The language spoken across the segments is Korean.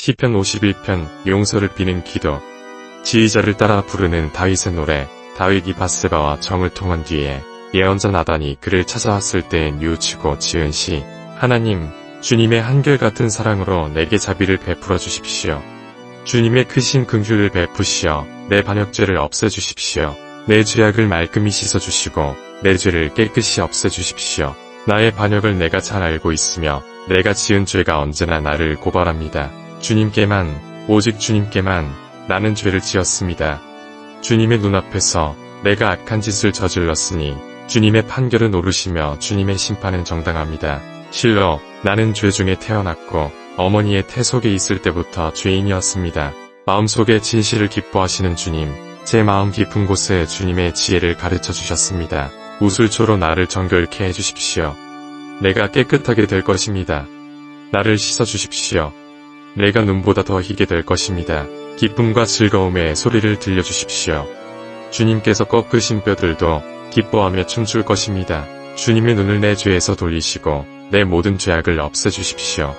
시편 51편 용서를 비는 기도. 지휘자를 따라 부르는 다윗의 노래. 다윗이 밧세바와 정을 통한 뒤에 예언자 나단이 그를 찾아왔을 때에 뉘우치고 지은 시. 하나님, 주님의 한결같은 사랑으로 내게 자비를 베풀어 주십시오. 주님의 크신 긍휼을 베푸시어 내 반역죄를 없애주십시오. 내 죄악을 말끔히 씻어주시고 내 죄를 깨끗이 없애주십시오. 나의 반역을 내가 잘 알고 있으며 내가 지은 죄가 언제나 나를 고발합니다. 주님께만, 오직 주님께만 나는 죄를 지었습니다. 주님의 눈앞에서 내가 악한 짓을 저질렀으니 주님의 판결은 옳으시며 주님의 심판은 정당합니다. 실로 나는 죄 중에 태어났고 어머니의 태 속에 있을 때부터 죄인이었습니다. 마음속에 진실을 기뻐하시는 주님, 제 마음 깊은 곳에 주님의 지혜를 가르쳐 주셨습니다. 우슬초로 나를 정결케 해주십시오. 내가 깨끗하게 될 것입니다. 나를 씻어주십시오. 내가 눈보다 더 희게 될 것입니다. 기쁨과 즐거움의 소리를 들려주십시오. 주님께서 꺾으신 뼈들도 기뻐하며 춤출 것입니다. 주님의 눈을 내 죄에서 돌리시고 내 모든 죄악을 없애주십시오.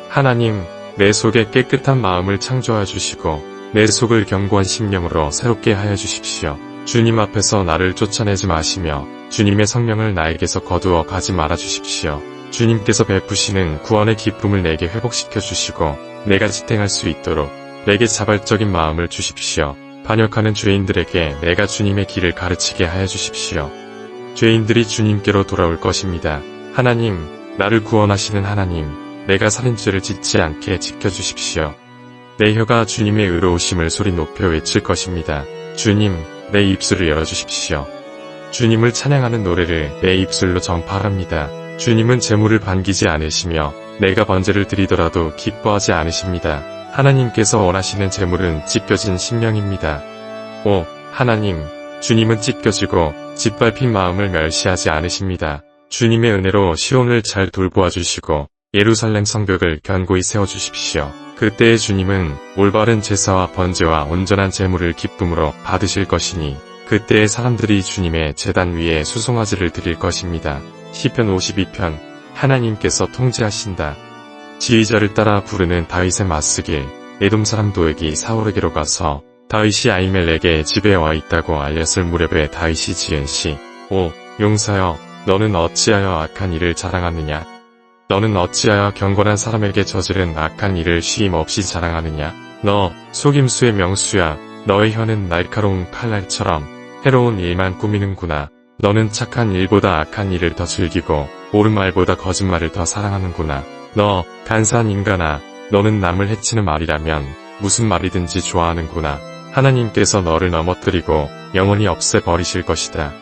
하나님, 내 속에 깨끗한 마음을 창조하여 주시고 내 속을 견고한 심령으로 새롭게 하여 주십시오. 주님 앞에서 나를 쫓아내지 마시며 주님의 성령을 나에게서 거두어 가지 말아 주십시오. 주님께서 베푸시는 구원의 기쁨을 내게 회복시켜 주시고 내가 지탱할 수 있도록 내게 자발적인 마음을 주십시오. 반역하는 죄인들에게 내가 주님의 길을 가르치게 하여 주십시오. 죄인들이 주님께로 돌아올 것입니다. 하나님, 나를 구원하시는 하나님, 내가 살인죄를 짓지 않게 지켜주십시오. 내 혀가 주님의 의로우심을 소리 높여 외칠 것입니다. 주님, 내 입술을 열어주십시오. 주님을 찬양하는 노래를 내 입술로 전파합니다. 주님은 재물을 반기지 않으시며 내가 번제를 드리더라도 기뻐하지 않으십니다. 하나님께서 원하시는 재물은 찢겨진 심령입니다. 오, 하나님, 주님은 찢겨지고 짓밟힌 마음을 멸시하지 않으십니다. 주님의 은혜로 시온을 잘 돌보아 주시고 예루살렘 성벽을 견고히 세워주십시오. 그때의 주님은 올바른 제사와 번제와 온전한 제물을 기쁨으로 받으실 것이니 그때의 사람들이 주님의 제단 위에 수송아지를 드릴 것입니다. 시편 52편. 하나님께서 통제하신다. 지휘자를 따라 부르는 다윗의 맞쓰길. 에돔 사람 도액이 사울에게로 가서 다윗이 아히멜렉의 집에 와 있다고 알렸을 무렵에 다윗이 지은 시. 오, 용사여, 너는 어찌하여 악한 일을 자랑하느냐? 너는 어찌하여 경건한 사람에게 저지른 악한 일을 쉼 없이 자랑하느냐? 너, 속임수의 명수야. 너의 혀는 날카로운 칼날처럼 해로운 일만 꾸미는구나. 너는 착한 일보다 악한 일을 더 즐기고 옳은 말보다 거짓말을 더 사랑하는구나. 너, 간사한 인간아, 너는 남을 해치는 말이라면 무슨 말이든지 좋아하는구나. 하나님께서 너를 넘어뜨리고 영원히 없애버리실 것이다.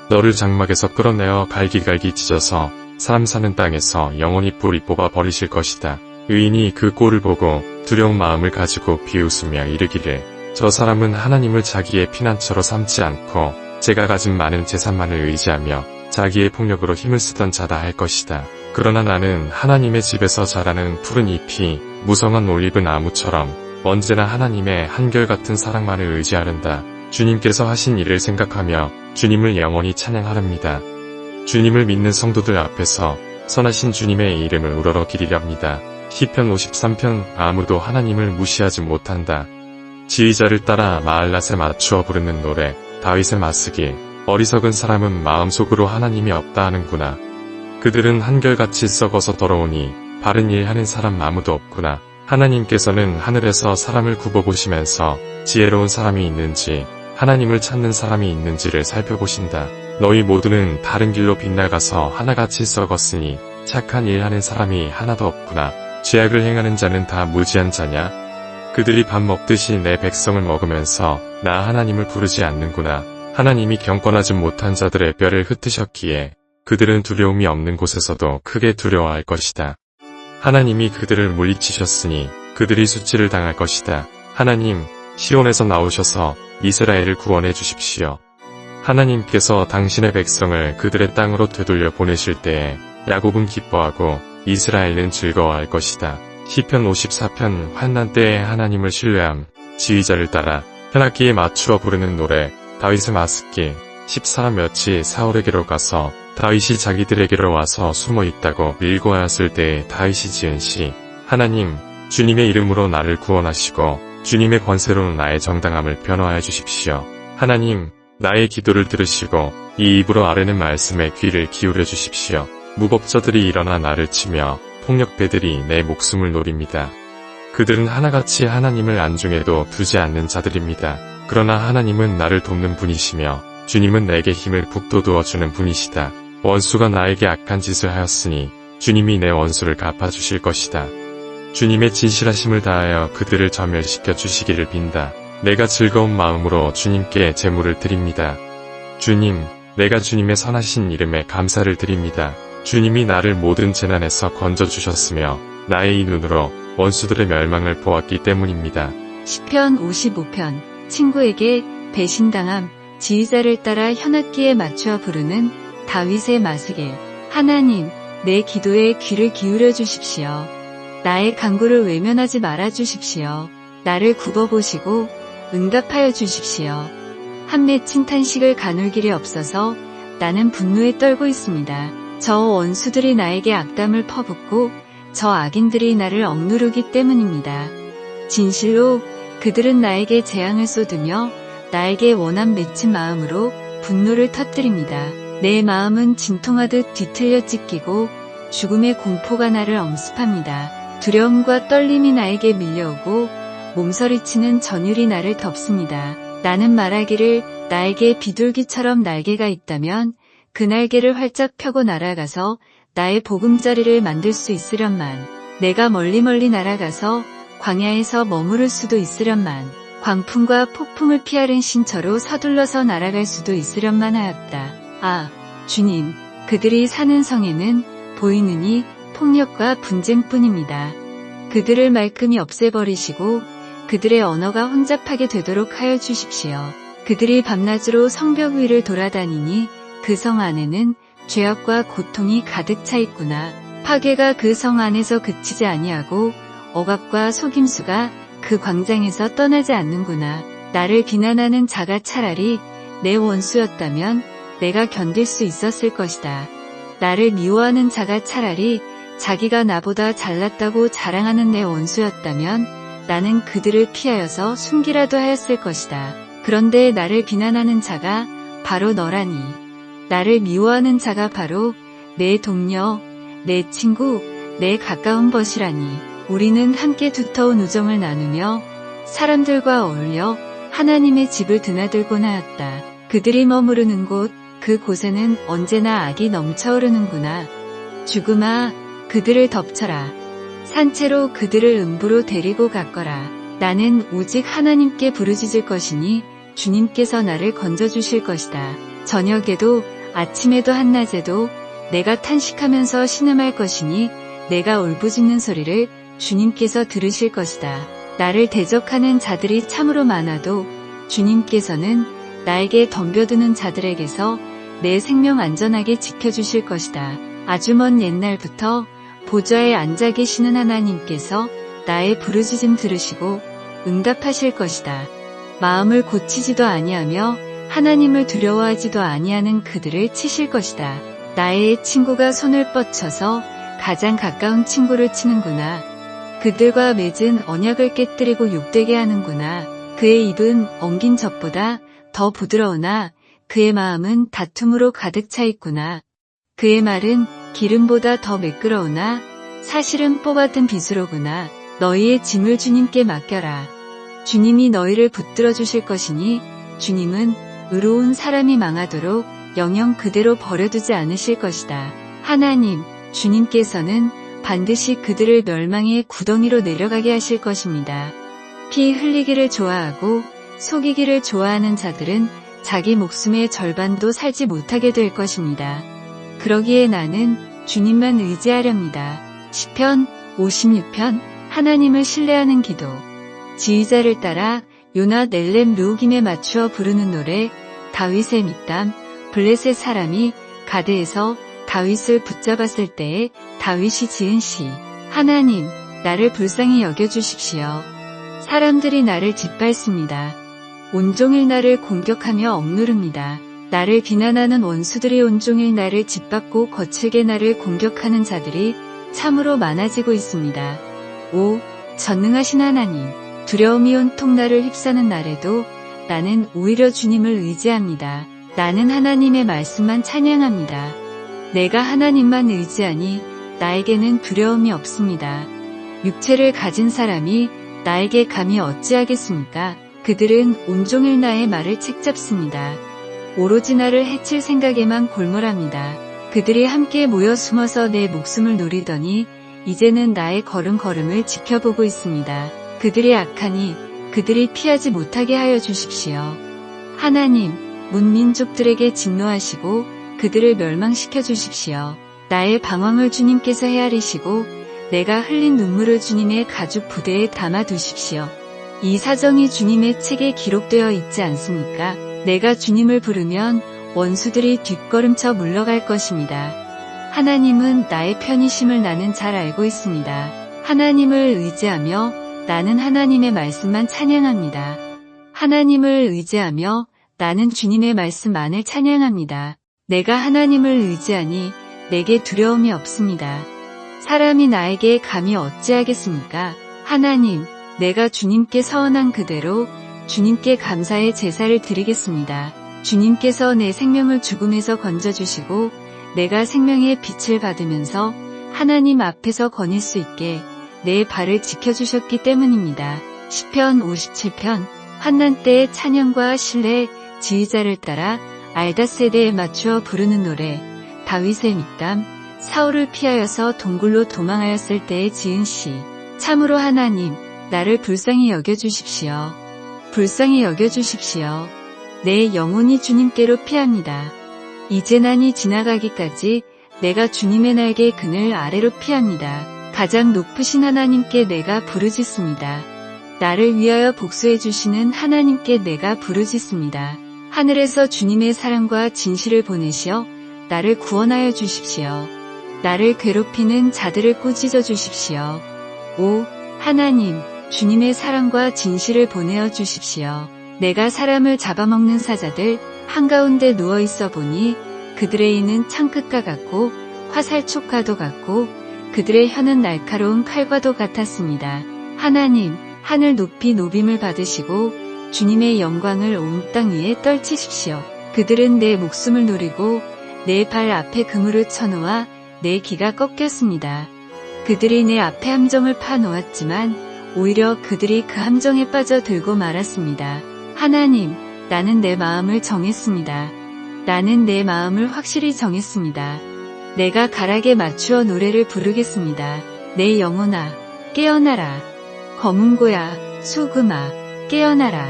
너를 장막에서 끌어내어 갈기갈기 찢어서 사람 사는 땅에서 영원히 뿌리 뽑아 버리실 것이다. 의인이 그 꼴을 보고 두려운 마음을 가지고 비웃으며 이르기를, 저 사람은 하나님을 자기의 피난처로 삼지 않고 제가 가진 많은 재산만을 의지하며 자기의 폭력으로 힘을 쓰던 자다 할 것이다. 그러나 나는 하나님의 집에서 자라는 푸른 잎이 무성한 올리브 나무처럼 언제나 하나님의 한결같은 사랑만을 의지하른다. 주님께서 하신 일을 생각하며 주님을 영원히 찬양하렵니다. 주님을 믿는 성도들 앞에서 선하신 주님의 이름을 우러러 기리렵니다. 시편 53편. 아무도 하나님을 무시하지 못한다. 지휘자를 따라 마알랏에 맞추어 부르는 노래. 다윗의 맞쓰길. 어리석은 사람은 마음속으로 하나님이 없다 하는구나. 그들은 한결같이 썩어서 더러우니 바른 일 하는 사람 아무도 없구나. 하나님께서는 하늘에서 사람을 굽어보시면서 지혜로운 사람이 있는지 하나님을 찾는 사람이 있는지를 살펴보신다. 너희 모두는 다른 길로 빗나가서 하나같이 썩었으니 착한 일 하는 사람이 하나도 없구나. 죄악을 행하는 자는 다 무지한 자냐? 그들이 밥 먹듯이 내 백성을 먹으면서 나 하나님을 부르지 않는구나. 하나님이 경건하지 못한 자들의 뼈를 흩으셨기에 그들은 두려움이 없는 곳에서도 크게 두려워할 것이다. 하나님이 그들을 물리치셨으니 그들이 수치를 당할 것이다. 하나님, 시온에서 나오셔서 이스라엘을 구원해 주십시오. 하나님께서 당신의 백성을 그들의 땅으로 되돌려 보내실 때에 야곱은 기뻐하고 이스라엘은 즐거워할 것이다. 시편 54편. 환난 때에 하나님을 신뢰함. 지휘자를 따라 현악기에 맞추어 부르는 노래. 다윗의 맞쓰길. 10사람 몇이 사울에게로 가서 다윗이 자기들에게로 와서 숨어 있다고 밀고 하였을 때에 다윗이 지은 시. 하나님, 주님의 이름으로 나를 구원하시고 주님의 권세로 나의 정당함을 변화하여 주십시오. 하나님, 나의 기도를 들으시고 이 입으로 아뢰는 말씀에 귀를 기울여 주십시오. 무법자들이 일어나 나를 치며 폭력배들이 내 목숨을 노립니다. 그들은 하나같이 하나님을 안중에도 두지 않는 자들입니다. 그러나 하나님은 나를 돕는 분이시며 주님은 내게 힘을 북돋워 주는 분이시다. 원수가 나에게 악한 짓을 하였으니 주님이 내 원수를 갚아주실 것이다. 주님의 진실하심을 다하여 그들을 전멸시켜 주시기를 빈다. 내가 즐거운 마음으로 주님께 제물을 드립니다. 주님, 내가 주님의 선하신 이름에 감사를 드립니다. 주님이 나를 모든 재난에서 건져주셨으며 나의 이 눈으로 원수들의 멸망을 보았기 때문입니다. 시편 55편. 친구에게 배신당함. 지휘자를 따라 현악기에 맞추어 부르는 다윗의 마스길. 하나님, 내 기도에 귀를 기울여 주십시오. 나의 간구를 외면하지 말아 주십시오. 나를 굽어보시고 응답하여 주십시오. 한 맺힌 탄식을 가눌 길이 없어서 나는 분노에 떨고 있습니다. 저 원수들이 나에게 악담을 퍼붓고 저 악인들이 나를 억누르기 때문입니다. 진실로 그들은 나에게 재앙을 쏟으며 나에게 원한 맺힌 마음으로 분노를 터뜨립니다. 내 마음은 진통하듯 뒤틀려 찢기고 죽음의 공포가 나를 엄습합니다. 두려움과 떨림이 나에게 밀려오고 몸서리치는 전율이 나를 덮습니다. 나는 말하기를 나에게 비둘기처럼 날개가 있다면 그 날개를 활짝 펴고 날아가서 나의 보금자리를 만들 수 있으련만. 내가 멀리 날아가서 광야에서 머무를 수도 있으련만. 광풍과 폭풍을 피하는 신처로 서둘러서 날아갈 수도 있으련만 하였다. 아, 주님, 그들이 사는 성에는 보이느니 폭력과 분쟁뿐입니다. 그들을 말끔히 없애버리시고 그들의 언어가 혼잡하게 되도록 하여 주십시오. 그들이 밤낮으로 성벽 위를 돌아다니니 그 성 안에는 죄악과 고통이 가득 차 있구나. 파괴가 그 성 안에서 그치지 아니하고 억압과 속임수가 그 광장에서 떠나지 않는구나. 나를 비난하는 자가 차라리 내 원수였다면 내가 견딜 수 있었을 것이다. 나를 미워하는 자가 차라리 자기가 나보다 잘났다고 자랑하는 내 원수였다면 나는 그들을 피하여서 숨기라도 하였을 것이다. 그런데 나를 비난하는 자가 바로 너라니. 나를 미워하는 자가 바로 내 동료, 내 친구, 내 가까운 벗이라니. 우리는 함께 두터운 우정을 나누며 사람들과 어울려 하나님의 집을 드나들곤 하였다. 그들이 머무르는 곳, 그곳에는 언제나 악이 넘쳐흐르는구나. 죽음아, 그들을 덮쳐라. 산채로 그들을 음부로 데리고 갔거라. 나는 오직 하나님께 부르짖을 것이니 주님께서 나를 건져주실 것이다. 저녁에도 아침에도 한낮에도 내가 탄식하면서 신음할 것이니 내가 울부짖는 소리를 주님께서 들으실 것이다. 나를 대적하는 자들이 참으로 많아도 주님께서는 나에게 덤벼드는 자들에게서 내 생명 안전하게 지켜주실 것이다. 아주 먼 옛날부터 보좌에 앉아 계시는 하나님께서 나의 부르짖음 들으시고 응답하실 것이다. 마음을 고치지도 아니하며 하나님을 두려워하지도 아니하는 그들을 치실 것이다. 나의 친구가 손을 뻗쳐서 가장 가까운 친구를 치는구나. 그들과 맺은 언약을 깨뜨리고 욕되게 하는구나. 그의 입은 엉긴 젖보다 더 부드러우나 그의 마음은 다툼으로 가득 차 있구나. 그의 말은 기름보다 더 매끄러우나 사실은 뽑아든 빗으로구나. 너희의 짐을 주님께 맡겨라. 주님이 너희를 붙들어 주실 것이니 주님은 의로운 사람이 망하도록 영영 그대로 버려두지 않으실 것이다. 하나님, 주님께서는 반드시 그들을 멸망의 구덩이로 내려가게 하실 것입니다. 피 흘리기를 좋아하고 속이기를 좋아하는 자들은 자기 목숨의 절반도 살지 못하게 될 것입니다. 그러기에 나는 주님만 의지하렵니다. 시편 56편. 하나님을 신뢰하는 기도. 지휘자를 따라 요나 넬렘 루우김에 맞추어 부르는 노래. 다윗의 밑담. 블레셋 사람이 가드에서 다윗을 붙잡았을 때에 다윗이 지은 시. 하나님, 나를 불쌍히 여겨주십시오. 사람들이 나를 짓밟습니다. 온종일 나를 공격하며 억누릅니다. 나를 비난하는 원수들이 온종일 나를 짓밟고 거칠게 나를 공격하는 자들이 참으로 많아지고 있습니다. 오, 전능하신 하나님, 두려움이 온통 나를 휩싸는 날에도 나는 오히려 주님을 의지합니다. 나는 하나님의 말씀만 찬양합니다. 내가 하나님만 의지하니 나에게는 두려움이 없습니다. 육체를 가진 사람이 나에게 감히 어찌하겠습니까? 그들은 온종일 나의 말을 책잡습니다. 오로지 나를 해칠 생각에만 골몰합니다. 그들이 함께 모여 숨어서 내 목숨을 노리더니 이제는 나의 걸음걸음을 지켜보고 있습니다. 그들이 악하니 그들이 피하지 못하게 하여 주십시오. 하나님, 문민족들에게 진노하시고 그들을 멸망시켜 주십시오. 나의 방황을 주님께서 헤아리시고 내가 흘린 눈물을 주님의 가죽 부대에 담아 두십시오. 이 사정이 주님의 책에 기록되어 있지 않습니까? 내가 주님을 부르면 원수들이 뒷걸음쳐 물러갈 것입니다. 하나님은 나의 편이심을 나는 잘 알고 있습니다. 하나님을 의지하며 나는 하나님의 말씀만 찬양합니다. 하나님을 의지하며 나는 주님의 말씀만을 찬양합니다. 내가 하나님을 의지하니 내게 두려움이 없습니다. 사람이 나에게 감히 어찌하겠습니까? 하나님, 내가 주님께 서원한 그대로 주님께 감사의 제사를 드리겠습니다. 주님께서 내 생명을 죽음에서 건져주시고 내가 생명의 빛을 받으면서 하나님 앞에서 거닐 수 있게 내 발을 지켜주셨기 때문입니다. 시편 57편 환난 때의 찬양과 신뢰 지휘자를 따라 알닷 세대에 맞추어 부르는 노래 다윗의 밑담 사울을 피하여서 동굴로 도망하였을 때에 지은 시 참으로 하나님 나를 불쌍히 여겨주십시오. 불쌍히 여겨주십시오. 내 영혼이 주님께로 피합니다. 이제 난이 지나가기까지 내가 주님의 날개 그늘 아래로 피합니다. 가장 높으신 하나님께 내가 부르짖습니다. 나를 위하여 복수해 주시는 하나님께 내가 부르짖습니다. 하늘에서 주님의 사랑과 진실을 보내시어 나를 구원하여 주십시오. 나를 괴롭히는 자들을 꾸짖어 주십시오. 오 하나님, 주님의 사랑과 진실을 보내어 주십시오. 내가 사람을 잡아먹는 사자들 한가운데 누워있어 보니 그들의 이는 창끝과 같고 화살촉과도 같고 그들의 혀는 날카로운 칼과도 같았습니다. 하나님, 하늘 높이 높임을 받으시고 주님의 영광을 온 땅 위에 떨치십시오. 그들은 내 목숨을 노리고 내 발 앞에 그물을 쳐놓아 내 기가 꺾였습니다. 그들이 내 앞에 함정을 파놓았지만 오히려 그들이 그 함정에 빠져들고 말았습니다. 하나님, 나는 내 마음을 정했습니다. 나는 내 마음을 확실히 정했습니다. 내가 가락에 맞추어 노래를 부르겠습니다. 내 영혼아, 깨어나라. 검은고야, 소금아, 깨어나라.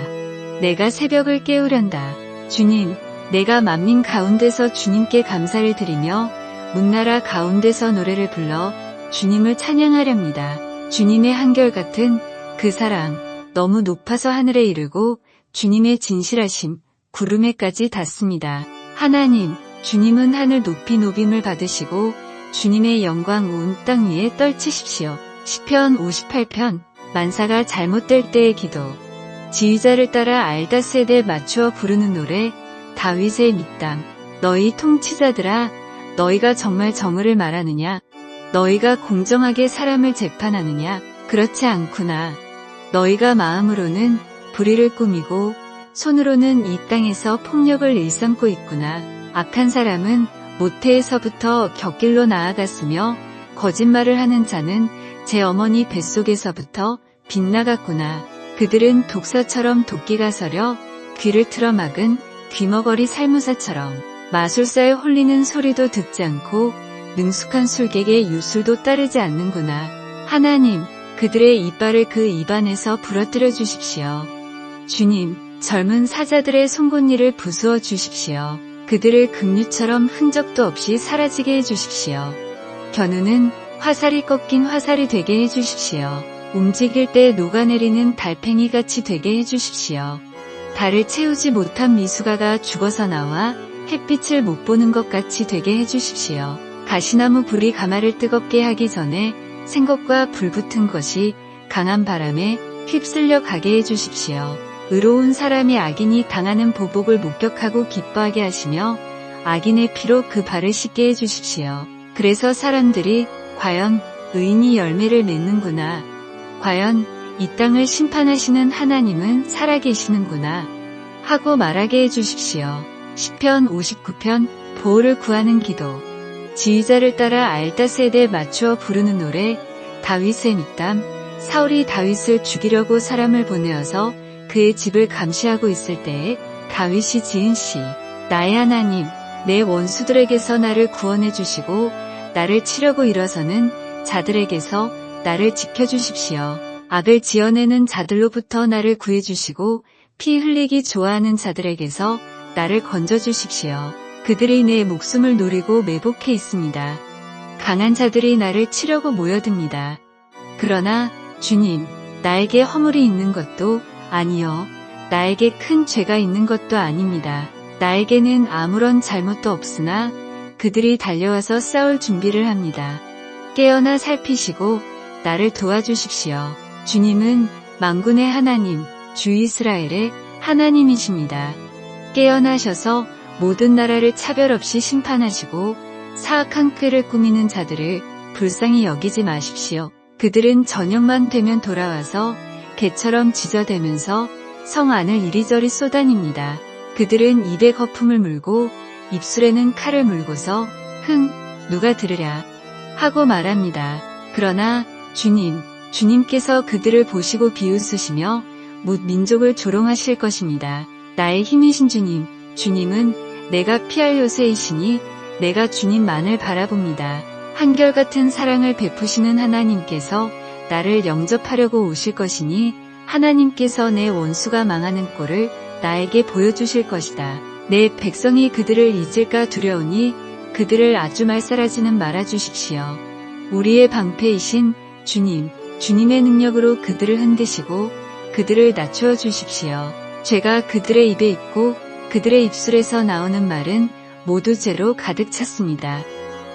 내가 새벽을 깨우련다. 주님, 내가 만민 가운데서 주님께 감사를 드리며 문나라 가운데서 노래를 불러 주님을 찬양하렵니다. 주님의 한결같은 그 사랑, 너무 높아서 하늘에 이르고 주님의 진실하심, 구름에까지 닿습니다. 하나님, 주님은 하늘 높이 높임을 받으시고 주님의 영광 온 땅 위에 떨치십시오. 시편 58편 만사가 잘못될 때의 기도 지휘자를 따라 알닷 세대에 맞추어 부르는 노래 다윗의 밑담 너희 통치자들아 너희가 정말 정의를 말하느냐 너희가 공정하게 사람을 재판하느냐 그렇지 않구나. 너희가 마음으로는 불의를 꾸미고 손으로는 이 땅에서 폭력을 일삼고 있구나. 악한 사람은 모태에서부터 곁길로 나아갔으며 거짓말을 하는 자는 제 어머니 뱃속에서부터 빗나갔구나. 그들은 독사처럼 도끼가 서려 귀를 틀어막은 귀머거리 살무사처럼 마술사에 홀리는 소리도 듣지 않고 능숙한 술객의 유술도 따르지 않는구나. 하나님, 그들의 이빨을 그 입안에서 부러뜨려 주십시오. 주님, 젊은 사자들의 송곳니를 부수어 주십시오. 그들을 급류처럼 흔적도 없이 사라지게 해주십시오. 견우는 화살이 꺾인 화살이 되게 해주십시오. 움직일 때 녹아내리는 달팽이같이 되게 해주십시오. 달을 채우지 못한 미숙아가 죽어서 나와 햇빛을 못 보는 것 같이 되게 해주십시오. 가시나무 불이 가마를 뜨겁게 하기 전에 생것과 불붙은 것이 강한 바람에 휩쓸려 가게 해주십시오. 의로운 사람이 악인이 당하는 보복을 목격하고 기뻐하게 하시며 악인의 피로 그 발을 씻게 해주십시오. 그래서 사람들이 과연 의인이 열매를 맺는구나. 과연 이 땅을 심판하시는 하나님은 살아계시는구나 하고 말하게 해주십시오. 시편 59편 보호를 구하는 기도. 지휘자를 따라 알다셋에 맞추어 부르는 노래. 다윗의 밑담. 사울이 다윗을 죽이려고 사람을 보내어서 그의 집을 감시하고 있을 때에 다윗이 지은 시. 나의 하나님, 내 원수들에게서 나를 구원해 주시고 나를 치려고 일어서는 자들에게서 나를 지켜주십시오. 악을 지어내는 자들로부터 나를 구해주시고 피 흘리기 좋아하는 자들에게서 나를 건져주십시오. 그들이 내 목숨을 노리고 매복해 있습니다. 강한 자들이 나를 치려고 모여듭니다. 그러나 주님, 나에게 허물이 있는 것도 아니요, 나에게 큰 죄가 있는 것도 아닙니다. 나에게는 아무런 잘못도 없으나 그들이 달려와서 싸울 준비를 합니다. 깨어나 살피시고 나를 도와주십시오. 주님은 만군의 하나님, 주 이스라엘의 하나님이십니다. 깨어나셔서 모든 나라를 차별 없이 심판하시고 사악한 꾀를 꾸미는 자들을 불쌍히 여기지 마십시오. 그들은 저녁만 되면 돌아와서 개처럼 짖어대면서 성 안을 이리저리 쏘다닙니다. 그들은 입에 거품을 물고 입술에는 칼을 물고서 흥, 누가 들으랴 하고 말합니다. 그러나 주님께서 그들을 보시고 비웃으시며 뭇 민족을 조롱하실 것입니다. 나의 힘이신 주님은 내가 피할 요새이시니 내가 주님만을 바라봅니다. 한결같은 사랑을 베푸시는 하나님께서 나를 영접하려고 오실 것이니 하나님께서 내 원수가 망하는 꼴을 나에게 보여주실 것이다. 내 백성이 그들을 잊을까 두려우니 그들을 아주 말살하지는 말아주십시오. 우리의 방패이신 주님의 능력으로 그들을 흔드시고 그들을 낮추어 주십시오. 죄가 그들의 입에 있고 그들의 입술에서 나오는 말은 모두 죄로 가득 찼습니다.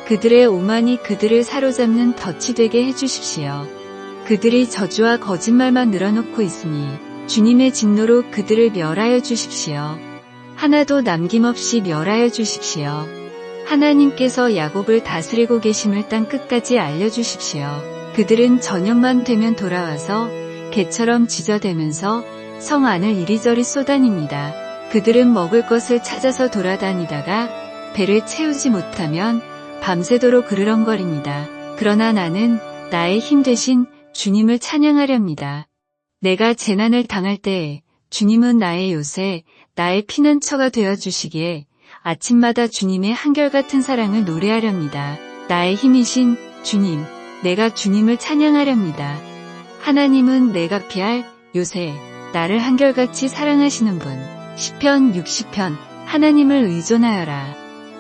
그들의 오만이 그들을 사로잡는 덫이 되게 해주십시오. 그들이 저주와 거짓말만 늘어놓고 있으니 주님의 진노로 그들을 멸하여 주십시오. 하나도 남김없이 멸하여 주십시오. 하나님께서 야곱을 다스리고 계심을 땅 끝까지 알려주십시오. 그들은 저녁만 되면 돌아와서 개처럼 짖어대면서 성 안을 이리저리 쏘다닙니다. 그들은 먹을 것을 찾아서 돌아다니다가 배를 채우지 못하면 밤새도록 그르렁거립니다. 그러나 나는 나의 힘 되신 주님을 찬양하렵니다. 내가 재난을 당할 때에 주님은 나의 요새, 나의 피난처가 되어주시기에 아침마다 주님의 한결같은 사랑을 노래하렵니다. 나의 힘이신 주님, 내가 주님을 찬양하렵니다. 하나님은 내가 피할 요새, 나를 한결같이 사랑하시는 분. 시편 60편, 하나님을 의존하여라.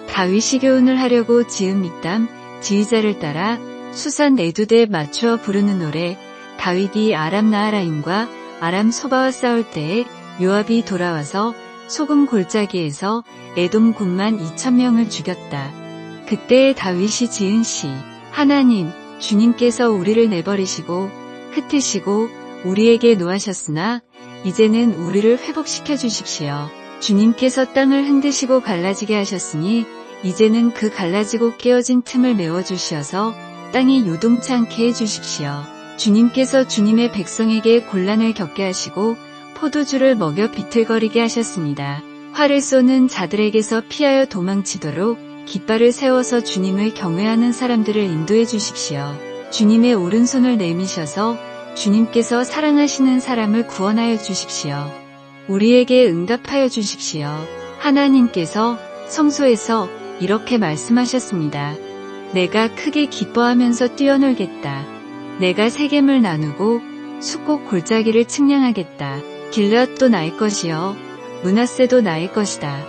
다윗이 교훈을 하려고 지은 밑담, 지휘자를 따라 수산 에두대에 맞추어 부르는 노래. 다윗이 아람 나하라임과 아람 소바와 싸울 때에 요압이 돌아와서 소금 골짜기에서 에돔 군만 2,000명을 죽였다. 그때에 다윗이 지은 시. 하나님, 주님께서 우리를 내버리시고 흩으시고 우리에게 노하셨으나 이제는 우리를 회복시켜 주십시오. 주님께서 땅을 흔드시고 갈라지게 하셨으니 이제는 그 갈라지고 깨어진 틈을 메워주시어서 땅이 요동치 않게 해주십시오. 주님께서 주님의 백성에게 곤란을 겪게 하시고 포도주를 먹여 비틀거리게 하셨습니다. 활을 쏘는 자들에게서 피하여 도망치도록 깃발을 세워서 주님을 경외하는 사람들을 인도해 주십시오. 주님의 오른손을 내미셔서 주님께서 사랑하시는 사람을 구원하여 주십시오. 우리에게 응답하여 주십시오. 하나님께서 성소에서 이렇게 말씀하셨습니다. 내가 크게 기뻐하면서 뛰어놀겠다. 내가 세겜을 나누고 숫곡 골짜기를 측량하겠다. 길앗도 나의 것이요 므낫세도 나의 것이다.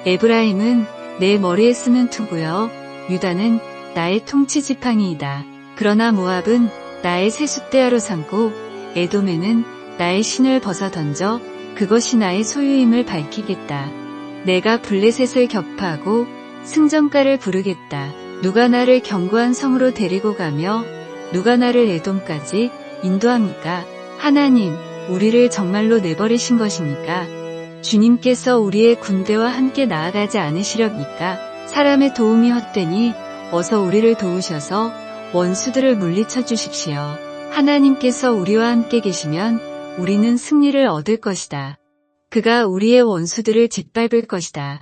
에브라임은 내 머리에 쓰는 투구요 유다는 나의 통치 지팡이이다. 그러나 모압은 나의 세숫대야로 삼고 에돔에는 나의 신을 벗어 던져 그것이 나의 소유임을 밝히겠다. 내가 블레셋을 격파하고 승전가를 부르겠다. 누가 나를 견고한 성으로 데리고 가며 누가 나를 에돔까지 인도합니까? 하나님, 우리를 정말로 내버리신 것입니까? 주님께서 우리의 군대와 함께 나아가지 않으시렵니까? 사람의 도움이 헛되니 어서 우리를 도우셔서 원수들을 물리쳐 주십시오. 하나님께서 우리와 함께 계시면 우리는 승리를 얻을 것이다. 그가 우리의 원수들을 짓밟을 것이다.